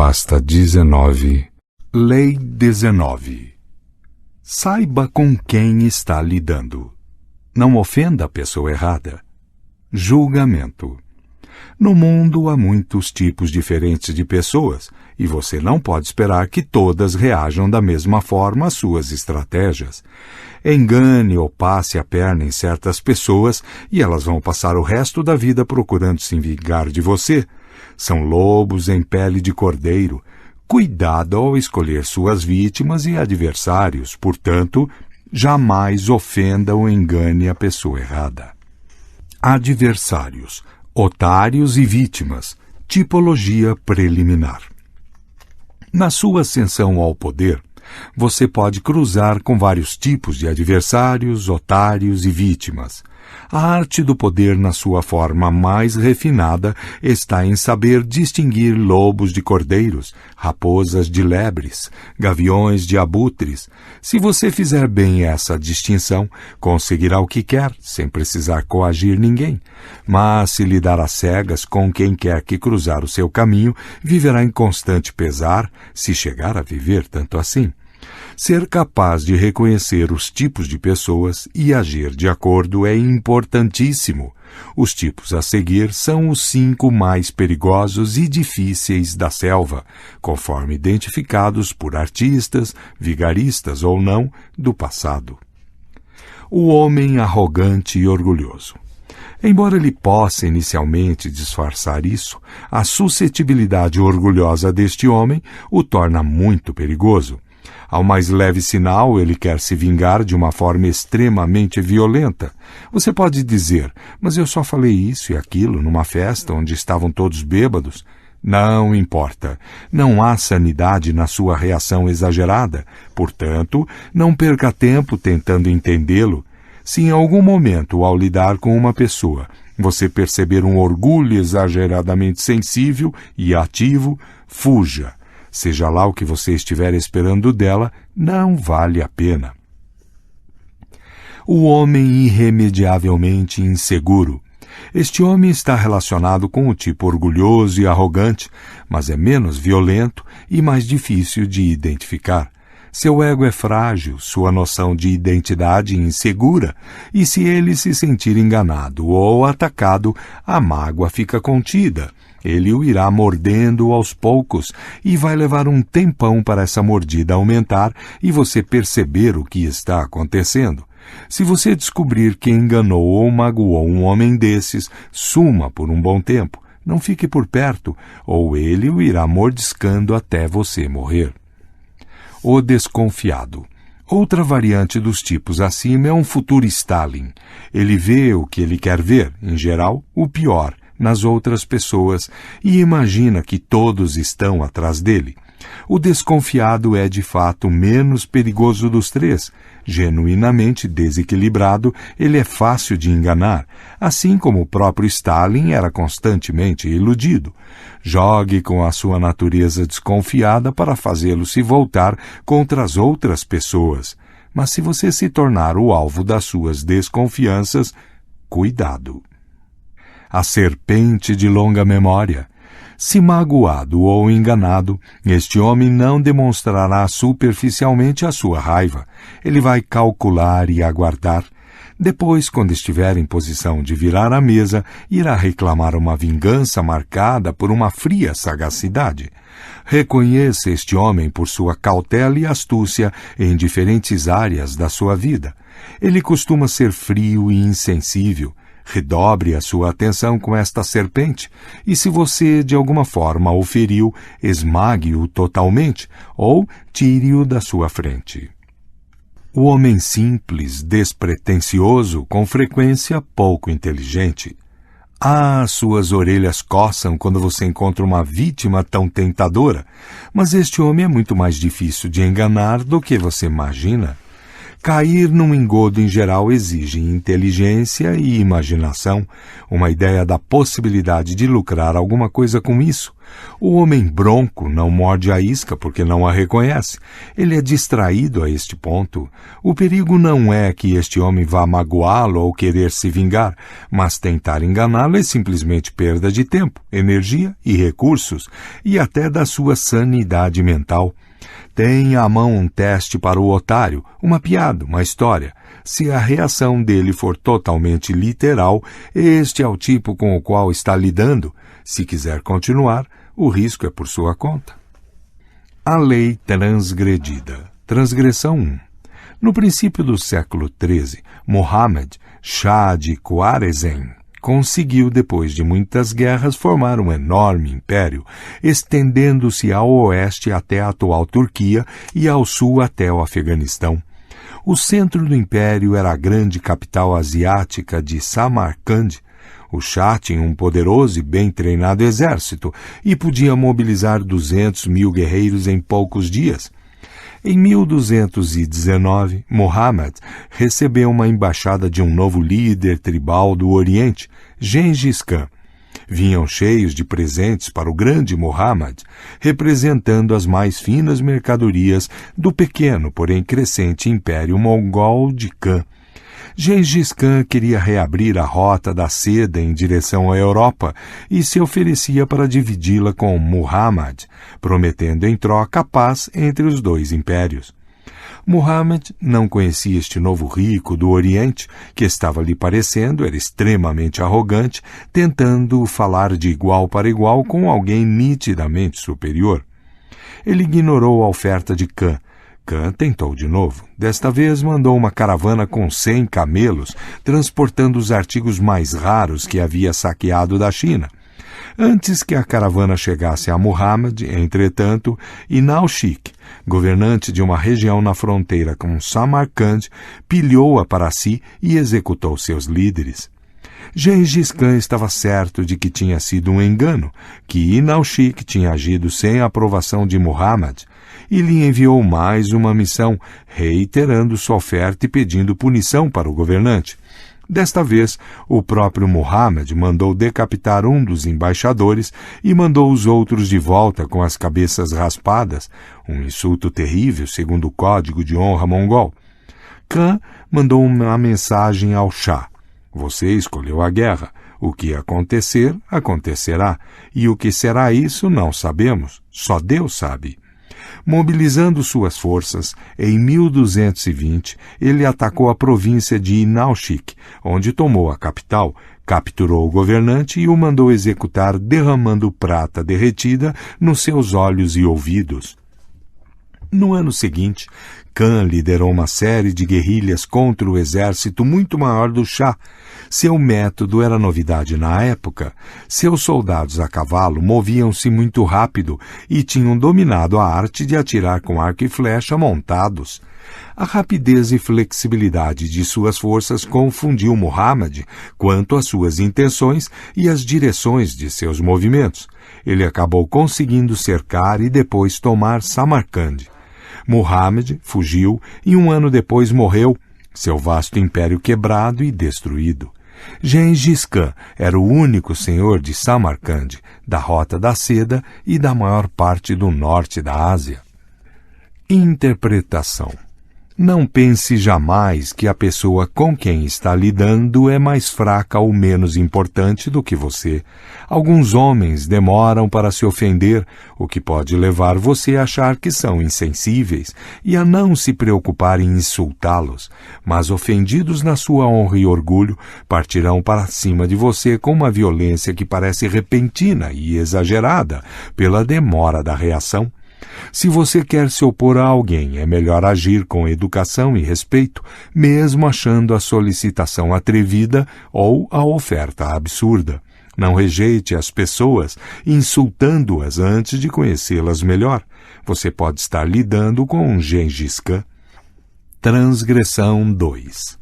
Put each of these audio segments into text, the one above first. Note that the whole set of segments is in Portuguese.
Pasta 19, Lei 19. Saiba com quem está lidando. Não ofenda a pessoa errada. Julgamento. No mundo há muitos tipos diferentes de pessoas e você não pode esperar que todas reajam da mesma forma às suas estratégias. Engane ou passe a perna em certas pessoas e elas vão passar o resto da vida procurando se vingar de você. São lobos em pele de cordeiro. Cuidado ao escolher suas vítimas e adversários, portanto, jamais ofenda ou engane a pessoa errada. Adversários, otários e vítimas. Tipologia preliminar. Na sua ascensão ao poder, você pode cruzar com vários tipos de adversários, otários e vítimas. A arte do poder na sua forma mais refinada está em saber distinguir lobos de cordeiros, raposas de lebres, gaviões de abutres. Se você fizer bem essa distinção, conseguirá o que quer, sem precisar coagir ninguém. Mas se lidar às cegas com quem quer que cruzar o seu caminho, viverá em constante pesar, se chegar a viver tanto assim. Ser capaz de reconhecer os tipos de pessoas e agir de acordo é importantíssimo. Os tipos a seguir são os 5 mais perigosos e difíceis da selva, conforme identificados por artistas, vigaristas ou não, do passado. O homem arrogante e orgulhoso. Embora ele possa inicialmente disfarçar isso, a suscetibilidade orgulhosa deste homem o torna muito perigoso. Ao mais leve sinal, ele quer se vingar de uma forma extremamente violenta. Você pode dizer, mas eu só falei isso e aquilo numa festa onde estavam todos bêbados. Não importa. Não há sanidade na sua reação exagerada. Portanto, não perca tempo tentando entendê-lo. Se em algum momento, ao lidar com uma pessoa, você perceber um orgulho exageradamente sensível e ativo, fuja. Seja lá o que você estiver esperando dela, não vale a pena. O homem irremediavelmente inseguro. Este homem está relacionado com o tipo orgulhoso e arrogante, mas é menos violento e mais difícil de identificar. Seu ego é frágil, sua noção de identidade insegura, e se ele se sentir enganado ou atacado, a mágoa fica contida. Ele o irá mordendo aos poucos e vai levar um tempão para essa mordida aumentar e você perceber o que está acontecendo. Se você descobrir que enganou ou magoou um homem desses, suma por um bom tempo. Não fique por perto, ou ele o irá mordiscando até você morrer. O desconfiado. Outra variante dos tipos acima é um futuro Stalin. Ele vê o que ele quer ver, em geral, o pior, nas outras pessoas e imagina que todos estão atrás dele. O desconfiado é, de fato, menos perigoso dos três. Genuinamente desequilibrado, ele é fácil de enganar, assim como o próprio Stalin era constantemente iludido. Jogue com a sua natureza desconfiada para fazê-lo se voltar contra as outras pessoas. Mas se você se tornar o alvo das suas desconfianças, cuidado. A serpente de longa memória. Se magoado ou enganado, este homem não demonstrará superficialmente a sua raiva. Ele vai calcular e aguardar. Depois, quando estiver em posição de virar a mesa, irá reclamar uma vingança marcada por uma fria sagacidade. Reconheça este homem por sua cautela e astúcia em diferentes áreas da sua vida. Ele costuma ser frio e insensível. Redobre a sua atenção com esta serpente, e se você de alguma forma o feriu, esmague-o totalmente, ou tire-o da sua frente. O homem simples, despretensioso, com frequência pouco inteligente. Suas orelhas coçam quando você encontra uma vítima tão tentadora, mas este homem é muito mais difícil de enganar do que você imagina. Cair num engodo em geral exige inteligência e imaginação, uma ideia da possibilidade de lucrar alguma coisa com isso. O homem bronco não morde a isca porque não a reconhece. Ele é distraído a este ponto. O perigo não é que este homem vá magoá-lo ou querer se vingar, mas tentar enganá-lo é simplesmente perda de tempo, energia e recursos, e até da sua sanidade mental. Tenha à mão um teste para o otário, uma piada, uma história. Se a reação dele for totalmente literal, este é o tipo com o qual está lidando. Se quiser continuar, o risco é por sua conta. A lei transgredida. Transgressão 1. No princípio do século XIII, Mohammed Shah de Khwarezm conseguiu, depois de muitas guerras, formar um enorme império, estendendo-se ao oeste até a atual Turquia e ao sul até o Afeganistão. O centro do império era a grande capital asiática de Samarcande. O Shah tinha um poderoso e bem treinado exército e podia mobilizar 200.000 guerreiros em poucos dias. Em 1219, Mohammed recebeu uma embaixada de um novo líder tribal do Oriente, Gengis Khan. Vinham cheios de presentes para o grande Mohammed, representando as mais finas mercadorias do pequeno, porém crescente império mongol de Khan. Gengis Khan queria reabrir a rota da seda em direção à Europa e se oferecia para dividi-la com Muhammad, prometendo em troca a paz entre os dois impérios. Muhammad não conhecia este novo rico do Oriente, que estava lhe parecendo, era extremamente arrogante, tentando falar de igual para igual com alguém nitidamente superior. Ele ignorou a oferta de Khan. Khan tentou de novo. Desta vez mandou uma caravana com 100 camelos, transportando os artigos mais raros que havia saqueado da China. Antes que a caravana chegasse a Muhammad, entretanto, Inaushik, governante de uma região na fronteira com Samarcande, pilhou-a para si e executou seus líderes. Gengis Khan estava certo de que tinha sido um engano, que Inaushik tinha agido sem a aprovação de Muhammad, e lhe enviou mais uma missão, reiterando sua oferta e pedindo punição para o governante. Desta vez, o próprio Muhammad mandou decapitar um dos embaixadores e mandou os outros de volta com as cabeças raspadas, um insulto terrível segundo o código de honra mongol. Khan mandou uma mensagem ao Shah. Você escolheu a guerra. O que acontecer, acontecerá. E o que será isso, não sabemos. Só Deus sabe. Mobilizando suas forças, em 1220, ele atacou a província de Inaushik, onde tomou a capital, capturou o governante e o mandou executar derramando prata derretida nos seus olhos e ouvidos. No ano seguinte, Khan liderou uma série de guerrilhas contra o exército muito maior do Shah. Seu método era novidade na época. Seus soldados a cavalo moviam-se muito rápido e tinham dominado a arte de atirar com arco e flecha montados. A rapidez e flexibilidade de suas forças confundiu Muhammad quanto às suas intenções e as direções de seus movimentos. Ele acabou conseguindo cercar e depois tomar Samarcande. Muhammad fugiu e um ano depois morreu, seu vasto império quebrado e destruído. Gengis Khan era o único senhor de Samarcande, da Rota da Seda e da maior parte do norte da Ásia. Interpretação. Não pense jamais que a pessoa com quem está lidando é mais fraca ou menos importante do que você. Alguns homens demoram para se ofender, o que pode levar você a achar que são insensíveis e a não se preocupar em insultá-los, mas ofendidos na sua honra e orgulho, partirão para cima de você com uma violência que parece repentina e exagerada pela demora da reação. Se você quer se opor a alguém, é melhor agir com educação e respeito, mesmo achando a solicitação atrevida ou a oferta absurda. Não rejeite as pessoas, insultando-as antes de conhecê-las melhor. Você pode estar lidando com um Gengis Khan. Transgressão 2.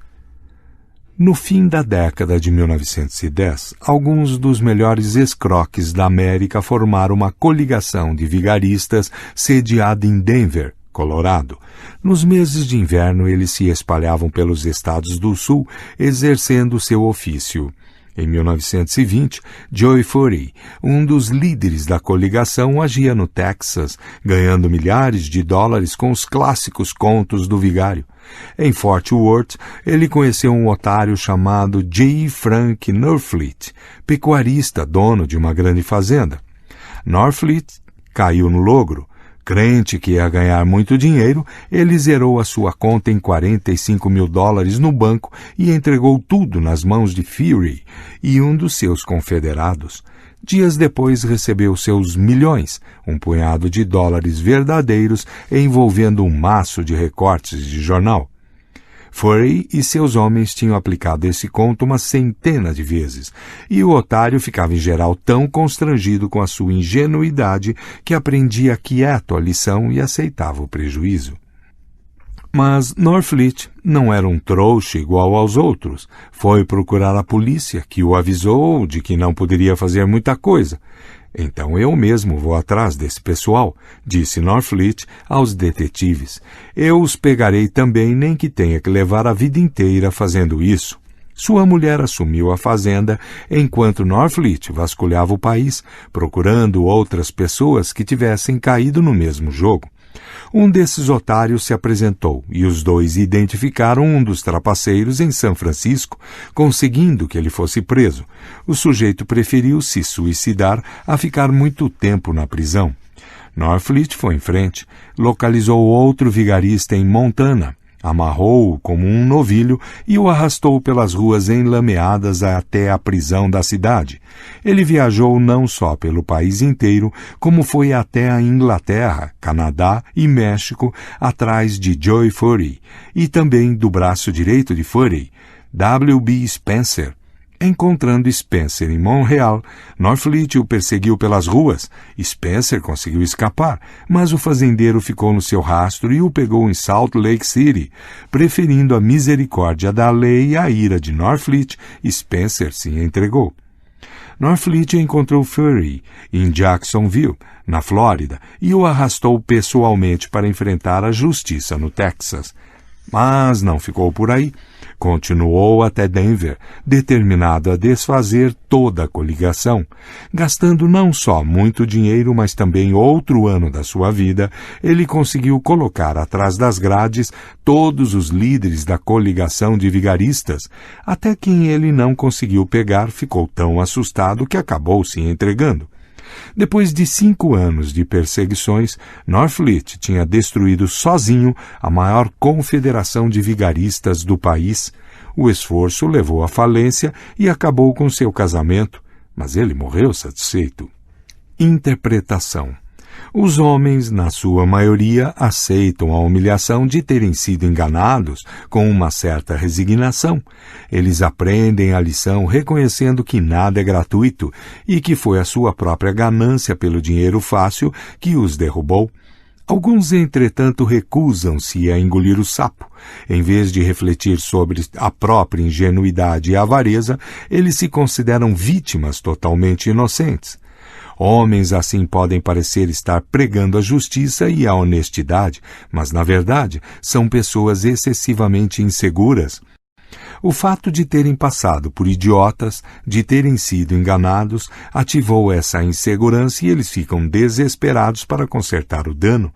No fim da década de 1910, alguns dos melhores escroques da América formaram uma coligação de vigaristas sediada em Denver, Colorado. Nos meses de inverno, eles se espalhavam pelos estados do sul, exercendo seu ofício. Em 1920, Joe Furey, um dos líderes da coligação, agia no Texas, ganhando milhares de dólares com os clássicos contos do vigário. Em Fort Worth, ele conheceu um otário chamado J. Frank Norfleet, pecuarista, dono de uma grande fazenda. Norfleet caiu no logro. Crente que ia ganhar muito dinheiro, ele zerou a sua conta em $45 mil no banco e entregou tudo nas mãos de Furey e um dos seus confederados. Dias depois recebeu seus milhões, um punhado de dólares verdadeiros envolvendo um maço de recortes de jornal. Furey e seus homens tinham aplicado esse conto uma centena de vezes, e o otário ficava em geral tão constrangido com a sua ingenuidade que aprendia quieto a lição e aceitava o prejuízo. Mas Norfleet não era um trouxa igual aos outros. Foi procurar a polícia, que o avisou de que não poderia fazer muita coisa. Então eu mesmo vou atrás desse pessoal, disse Norfleet aos detetives. Eu os pegarei também, nem que tenha que levar a vida inteira fazendo isso. Sua mulher assumiu a fazenda enquanto Norfleet vasculhava o país, procurando outras pessoas que tivessem caído no mesmo jogo. Um desses otários se apresentou e os dois identificaram um dos trapaceiros em São Francisco, conseguindo que ele fosse preso. O sujeito preferiu se suicidar a ficar muito tempo na prisão. Norfleet foi em frente, localizou outro vigarista em Montana, amarrou-o como um novilho e o arrastou pelas ruas enlameadas até a prisão da cidade. Ele viajou não só pelo país inteiro, como foi até a Inglaterra, Canadá e México, atrás de Joe Furey, e também do braço direito de Furey, W.B. Spencer. Encontrando Spencer em Montreal, Norfleet o perseguiu pelas ruas. Spencer conseguiu escapar, mas o fazendeiro ficou no seu rastro e o pegou em Salt Lake City. Preferindo a misericórdia da lei e a ira de Norfleet, Spencer se entregou. Norfleet encontrou Furey em Jacksonville, na Flórida, e o arrastou pessoalmente para enfrentar a justiça no Texas. Mas não ficou por aí. Continuou até Denver, determinado a desfazer toda a coligação. Gastando não só muito dinheiro, mas também outro ano da sua vida, ele conseguiu colocar atrás das grades todos os líderes da coligação de vigaristas. Até quem ele não conseguiu pegar ficou tão assustado que acabou se entregando. Depois de 5 anos de perseguições, Norfleet tinha destruído sozinho a maior confederação de vigaristas do país. O esforço levou à falência e acabou com seu casamento, mas ele morreu satisfeito. Interpretação. Os homens, na sua maioria, aceitam a humilhação de terem sido enganados com uma certa resignação. Eles aprendem a lição reconhecendo que nada é gratuito e que foi a sua própria ganância pelo dinheiro fácil que os derrubou. Alguns, entretanto, recusam-se a engolir o sapo. Em vez de refletir sobre a própria ingenuidade e avareza, eles se consideram vítimas totalmente inocentes. Homens assim podem parecer estar pregando a justiça e a honestidade, mas, na verdade, são pessoas excessivamente inseguras. O fato de terem passado por idiotas, de terem sido enganados, ativou essa insegurança e eles ficam desesperados para consertar o dano.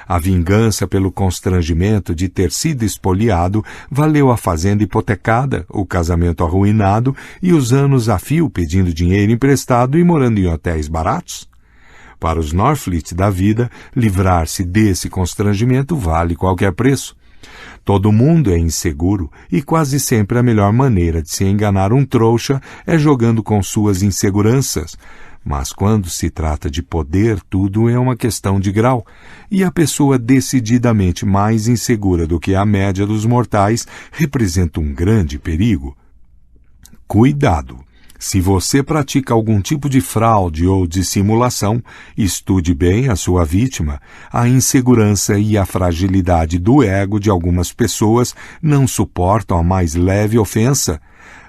A vingança pelo constrangimento de ter sido espoliado valeu a fazenda hipotecada, o casamento arruinado e os anos a fio pedindo dinheiro emprestado e morando em hotéis baratos? Para os Norfleet da vida, livrar-se desse constrangimento vale qualquer preço. Todo mundo é inseguro e quase sempre a melhor maneira de se enganar um trouxa é jogando com suas inseguranças. Mas quando se trata de poder, tudo é uma questão de grau, e a pessoa decididamente mais insegura do que a média dos mortais representa um grande perigo. Cuidado! Se você pratica algum tipo de fraude ou dissimulação, estude bem a sua vítima. A insegurança e a fragilidade do ego de algumas pessoas não suportam a mais leve ofensa.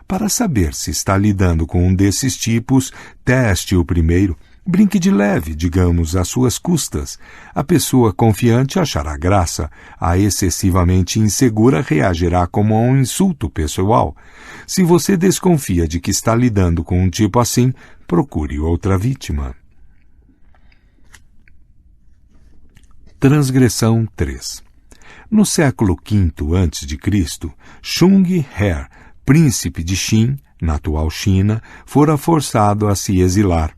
Para saber se está lidando com um desses tipos, teste-o primeiro. Brinque de leve, digamos, às suas custas. A pessoa confiante achará graça. A excessivamente insegura reagirá como a um insulto pessoal. Se você desconfia de que está lidando com um tipo assim, procure outra vítima. Transgressão 3. No século V a.C., Shung He, príncipe de Qin, na atual China, fora forçado a se exilar.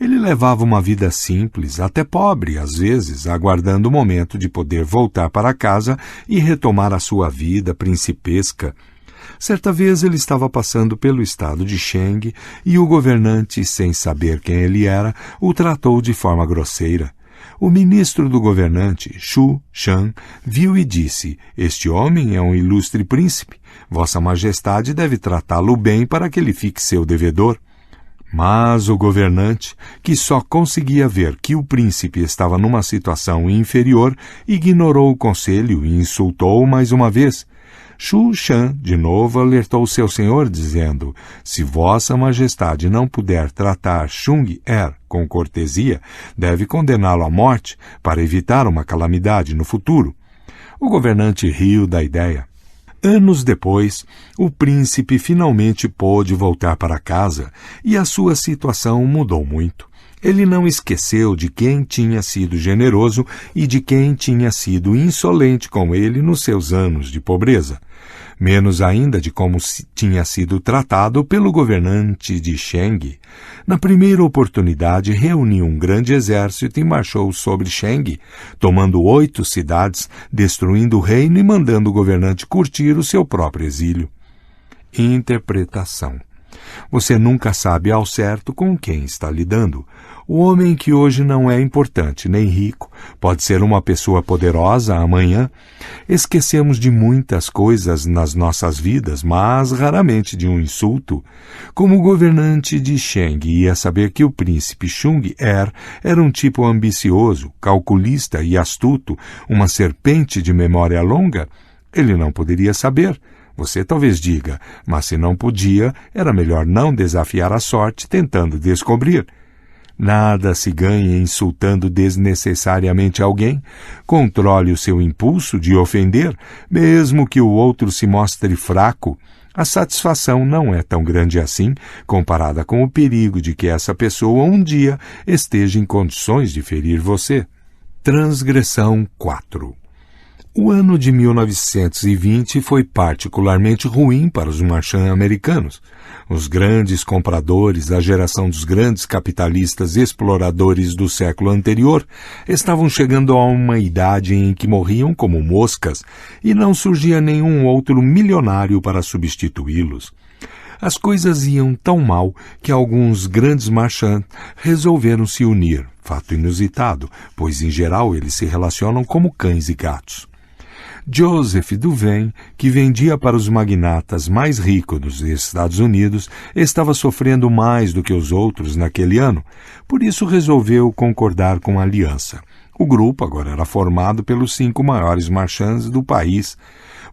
Ele levava uma vida simples, até pobre às vezes, aguardando o momento de poder voltar para casa e retomar a sua vida principesca. Certa vez ele estava passando pelo estado de Shang e o governante, sem saber quem ele era, o tratou de forma grosseira. O ministro do governante, Xu Shan, viu e disse: "Este homem é um ilustre príncipe. Vossa Majestade deve tratá-lo bem para que ele fique seu devedor." Mas o governante, que só conseguia ver que o príncipe estava numa situação inferior, ignorou o conselho e insultou mais uma vez. Xu Shan, de novo, alertou seu senhor, dizendo: "Se Vossa Majestade não puder tratar Shung He com cortesia, deve condená-lo à morte para evitar uma calamidade no futuro." O governante riu da ideia. Anos depois, o príncipe finalmente pôde voltar para casa e a sua situação mudou muito. Ele não esqueceu de quem tinha sido generoso e de quem tinha sido insolente com ele nos seus anos de pobreza. Menos ainda de como tinha sido tratado pelo governante de Shang. Na primeira oportunidade, reuniu um grande exército e marchou sobre Shang, tomando 8 cidades, destruindo o reino e mandando o governante curtir o seu próprio exílio. Interpretação. Você nunca sabe ao certo com quem está lidando. O homem que hoje não é importante nem rico pode ser uma pessoa poderosa amanhã. Esquecemos de muitas coisas nas nossas vidas, mas raramente de um insulto. Como o governante de Shang ia saber que o príncipe Shung He era um tipo ambicioso, calculista e astuto, uma serpente de memória longa? Ele não poderia saber. Você talvez diga, mas se não podia, era melhor não desafiar a sorte tentando descobrir. Nada se ganha insultando desnecessariamente alguém. Controle o seu impulso de ofender, mesmo que o outro se mostre fraco. A satisfação não é tão grande assim, comparada com o perigo de que essa pessoa um dia esteja em condições de ferir você. Transgressão 4. O ano de 1920 foi particularmente ruim para os marchands americanos. Os grandes compradores, a geração dos grandes capitalistas exploradores do século anterior, estavam chegando a uma idade em que morriam como moscas e não surgia nenhum outro milionário para substituí-los. As coisas iam tão mal que alguns grandes marchands resolveram se unir, fato inusitado, pois em geral eles se relacionam como cães e gatos. Joseph Duvain, que vendia para os magnatas mais ricos dos Estados Unidos, estava sofrendo mais do que os outros naquele ano, por isso resolveu concordar com a aliança. O grupo agora era formado pelos 5 maiores marchands do país.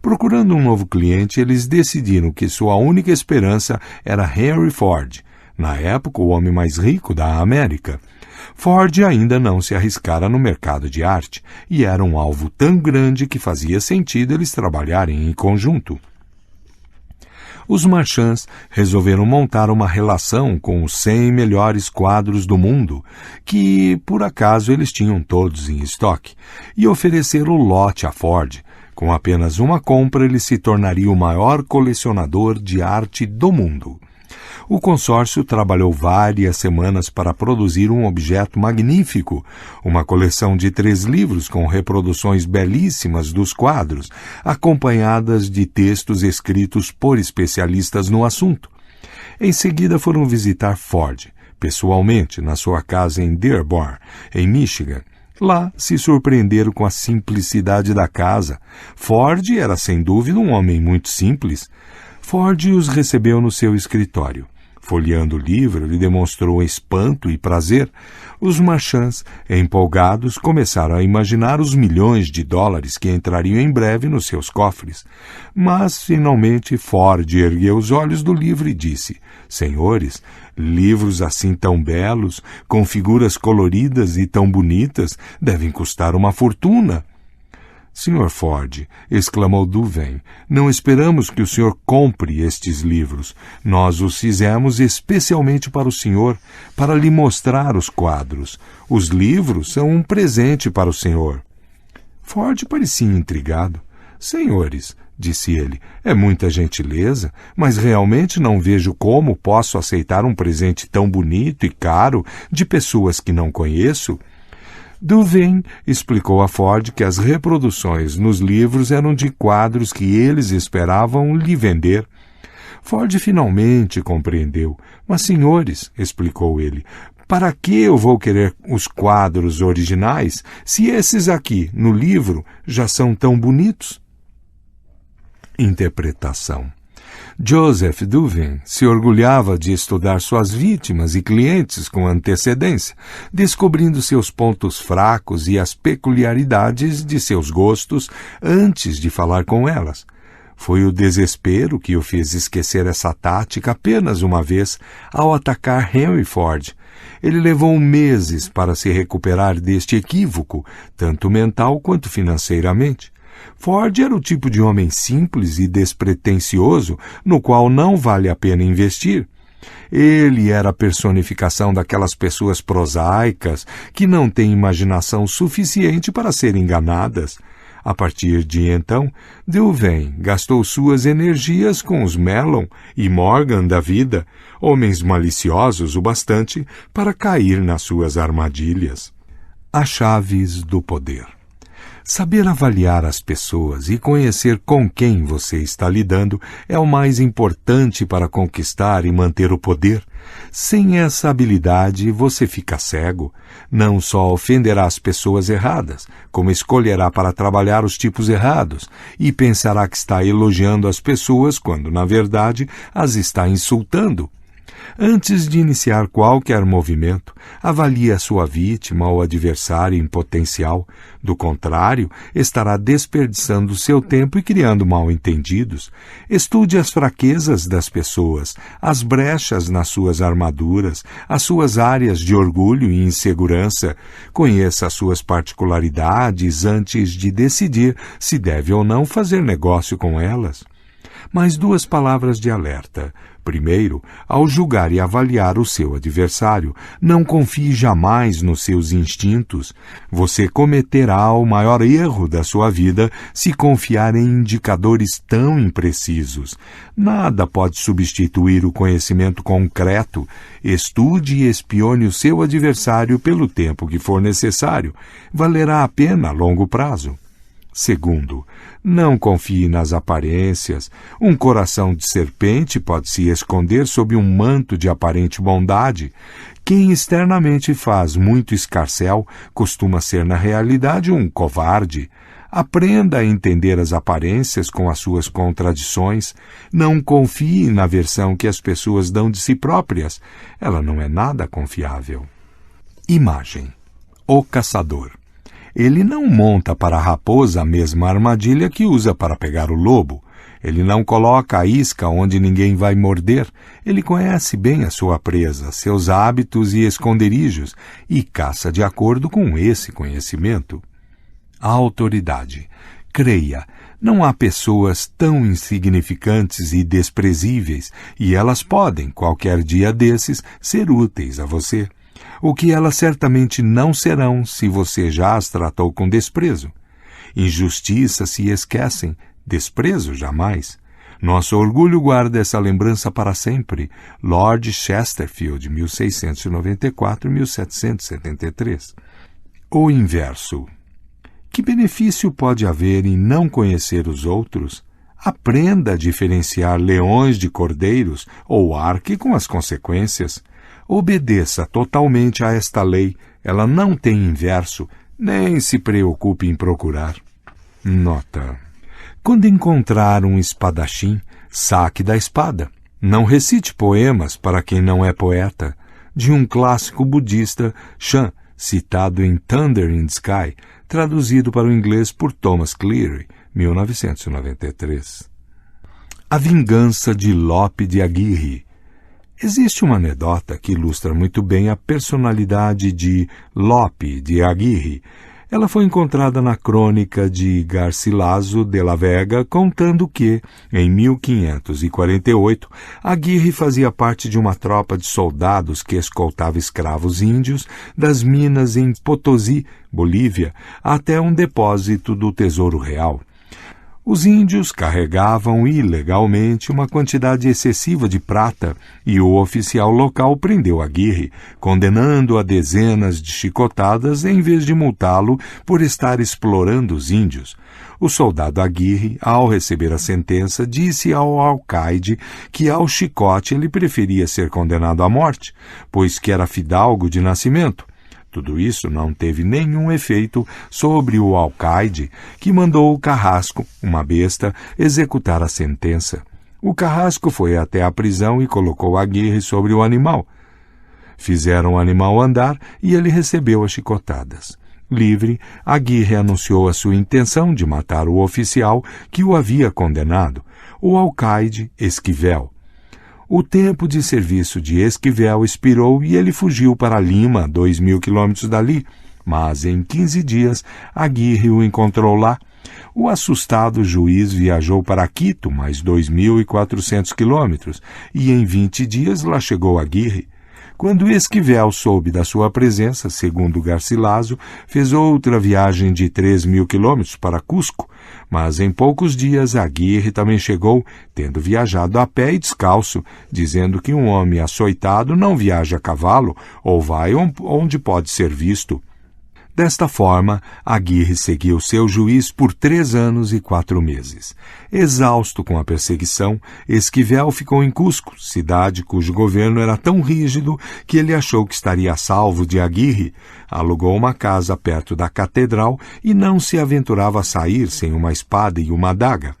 Procurando um novo cliente, eles decidiram que sua única esperança era Henry Ford, na época o homem mais rico da América. Ford ainda não se arriscara no mercado de arte e era um alvo tão grande que fazia sentido eles trabalharem em conjunto. Os marchands resolveram montar uma relação com os 100 melhores quadros do mundo, que por acaso eles tinham todos em estoque, e oferecer o lote a Ford. Com apenas uma compra, ele se tornaria o maior colecionador de arte do mundo. O consórcio trabalhou várias semanas para produzir um objeto magnífico, uma coleção de 3 livros com reproduções belíssimas dos quadros, acompanhadas de textos escritos por especialistas no assunto. Em seguida foram visitar Ford, pessoalmente, na sua casa em Dearborn, em Michigan. Lá se surpreenderam com a simplicidade da casa. Ford era, sem dúvida, um homem muito simples. Ford os recebeu no seu escritório. folheando o livro, lhe demonstrou espanto e prazer. Os marchands, empolgados, começaram a imaginar os milhões de dólares que entrariam em breve nos seus cofres. Mas, finalmente, Ford ergueu os olhos do livro e disse: Senhores, livros assim tão belos, com figuras coloridas e tão bonitas, devem custar uma fortuna. Sr. Ford, exclamou Duveen, não esperamos que o senhor compre estes livros. Nós os fizemos especialmente para o senhor, para lhe mostrar os quadros. Os livros são um presente para o senhor. Ford parecia intrigado. Senhores, disse ele, é muita gentileza, mas realmente não vejo como posso aceitar um presente tão bonito e caro de pessoas que não conheço. Duveen explicou a Ford que as reproduções nos livros eram de quadros que eles esperavam lhe vender. Ford finalmente compreendeu. Mas, senhores, explicou ele, para que eu vou querer os quadros originais se esses aqui, no livro, já são tão bonitos? Interpretação. Joseph Duveen se orgulhava de estudar suas vítimas e clientes com antecedência, descobrindo seus pontos fracos e as peculiaridades de seus gostos antes de falar com elas. Foi o desespero que o fez esquecer essa tática apenas uma vez ao atacar Henry Ford. Ele levou meses para se recuperar deste equívoco, tanto mental quanto financeiramente. Ford era o tipo de homem simples e despretensioso no qual não vale a pena investir. Ele era a personificação daquelas pessoas prosaicas que não têm imaginação suficiente para serem enganadas. A partir de então, Duveen gastou suas energias com os Mellon e Morgan da vida, homens maliciosos o bastante para cair nas suas armadilhas. As chaves do poder. Saber avaliar as pessoas e conhecer com quem você está lidando é o mais importante para conquistar e manter o poder. Sem essa habilidade, você fica cego. Não só ofenderá as pessoas erradas, como escolherá para trabalhar os tipos errados e pensará que está elogiando as pessoas quando, na verdade, as está insultando. Antes de iniciar qualquer movimento, avalie a sua vítima ou adversário em potencial. Do contrário, estará desperdiçando seu tempo e criando mal-entendidos. Estude as fraquezas das pessoas, as brechas nas suas armaduras, as suas áreas de orgulho e insegurança. Conheça as suas particularidades antes de decidir se deve ou não fazer negócio com elas. Mais 2 palavras de alerta. Primeiro, ao julgar e avaliar o seu adversário, não confie jamais nos seus instintos. Você cometerá o maior erro da sua vida se confiar em indicadores tão imprecisos. Nada pode substituir o conhecimento concreto. Estude e espione o seu adversário pelo tempo que for necessário. Valerá a pena a longo prazo. Segundo, não confie nas aparências. Um coração de serpente pode se esconder sob um manto de aparente bondade. Quem externamente faz muito escarcéu costuma ser na realidade um covarde. Aprenda a entender as aparências com as suas contradições. Não confie na versão que as pessoas dão de si próprias. Ela não é nada confiável. Imagem. O caçador. Ele não monta para a raposa a mesma armadilha que usa para pegar o lobo. Ele não coloca a isca onde ninguém vai morder. Ele conhece bem a sua presa, seus hábitos e esconderijos, e caça de acordo com esse conhecimento. A autoridade. Creia, não há pessoas tão insignificantes e desprezíveis, e elas podem, qualquer dia desses, ser úteis a você. O que elas certamente não serão se você já as tratou com desprezo. Injustiça se esquecem, desprezo jamais. Nosso orgulho guarda essa lembrança para sempre. Lord Chesterfield, 1694-1773. O inverso. Que benefício pode haver em não conhecer os outros? Aprenda a diferenciar leões de cordeiros ou arque com as consequências. Obedeça totalmente a esta lei. Ela não tem inverso, nem se preocupe em procurar. Nota. Quando encontrar um espadachim, saque da espada. Não recite poemas para quem não é poeta, de um clássico budista, Shan, citado em Thunder in the Sky, traduzido para o inglês por Thomas Cleary, 1993. A vingança de Lope de Aguirre. Existe uma anedota que ilustra muito bem a personalidade de Lope de Aguirre. Ela foi encontrada na crônica de Garcilaso de la Vega, contando que, em 1548, Aguirre fazia parte de uma tropa de soldados que escoltava escravos índios das minas em Potosí, Bolívia, até um depósito do Tesouro Real. Os índios carregavam ilegalmente uma quantidade excessiva de prata e o oficial local prendeu Aguirre, condenando-o a dezenas de chicotadas em vez de multá-lo por estar explorando os índios. O soldado Aguirre, ao receber a sentença, disse ao alcaide que ao chicote ele preferia ser condenado à morte, pois que era fidalgo de nascimento. Tudo isso não teve nenhum efeito sobre o alcaide, que mandou o carrasco, uma besta, executar a sentença. O carrasco foi até a prisão e colocou Aguirre sobre o animal. Fizeram o animal andar e ele recebeu as chicotadas. Livre, Aguirre anunciou a sua intenção de matar o oficial que o havia condenado, o alcaide Esquivel. O tempo de serviço de Esquivel expirou e ele fugiu para Lima, 2.000 quilômetros dali, mas em 15 dias Aguirre o encontrou lá. O assustado juiz viajou para Quito, mais 2.400 quilômetros, e em 20 dias lá chegou Aguirre. Quando Esquivel soube da sua presença, segundo Garcilaso, fez outra viagem de 3.000 quilômetros para Cusco, mas em poucos dias Aguirre também chegou, tendo viajado a pé e descalço, dizendo que um homem açoitado não viaja a cavalo ou vai onde pode ser visto. Desta forma, Aguirre seguiu seu juiz por 3 anos e 4 meses. Exausto com a perseguição, Esquivel ficou em Cusco, cidade cujo governo era tão rígido que ele achou que estaria a salvo de Aguirre. Alugou uma casa perto da catedral e não se aventurava a sair sem uma espada e uma adaga.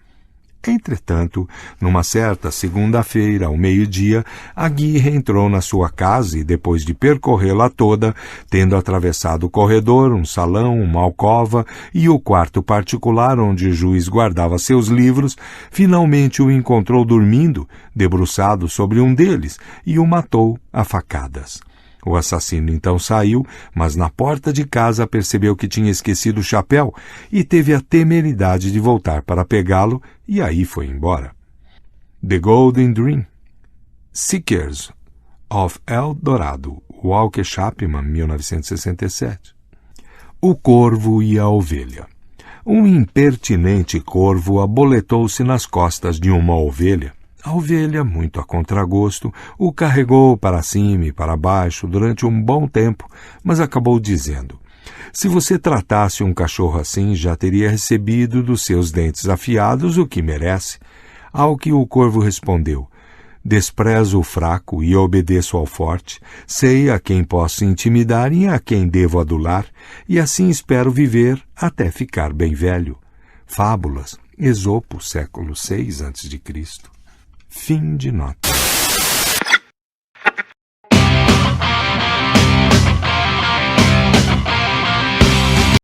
Entretanto, numa certa segunda-feira, ao meio-dia, Aguirre entrou na sua casa e, depois de percorrê-la toda, tendo atravessado o corredor, um salão, uma alcova e o quarto particular onde o juiz guardava seus livros, finalmente o encontrou dormindo, debruçado sobre um deles, e o matou a facadas. O assassino então saiu, mas na porta de casa percebeu que tinha esquecido o chapéu e teve a temeridade de voltar para pegá-lo e aí foi embora. The Golden Dream. Seekers of El Dorado, Walter Chapman, 1967. O Corvo e a Ovelha. Um impertinente corvo aboletou-se nas costas de uma ovelha. A ovelha, muito a contragosto, o carregou para cima e para baixo durante um bom tempo, mas acabou dizendo: se você tratasse um cachorro assim, já teria recebido dos seus dentes afiados o que merece. Ao que o corvo respondeu: desprezo o fraco e obedeço ao forte, sei a quem posso intimidar e a quem devo adular, e assim espero viver até ficar bem velho. Fábulas, Esopo, século VI a.C. Fim de nota.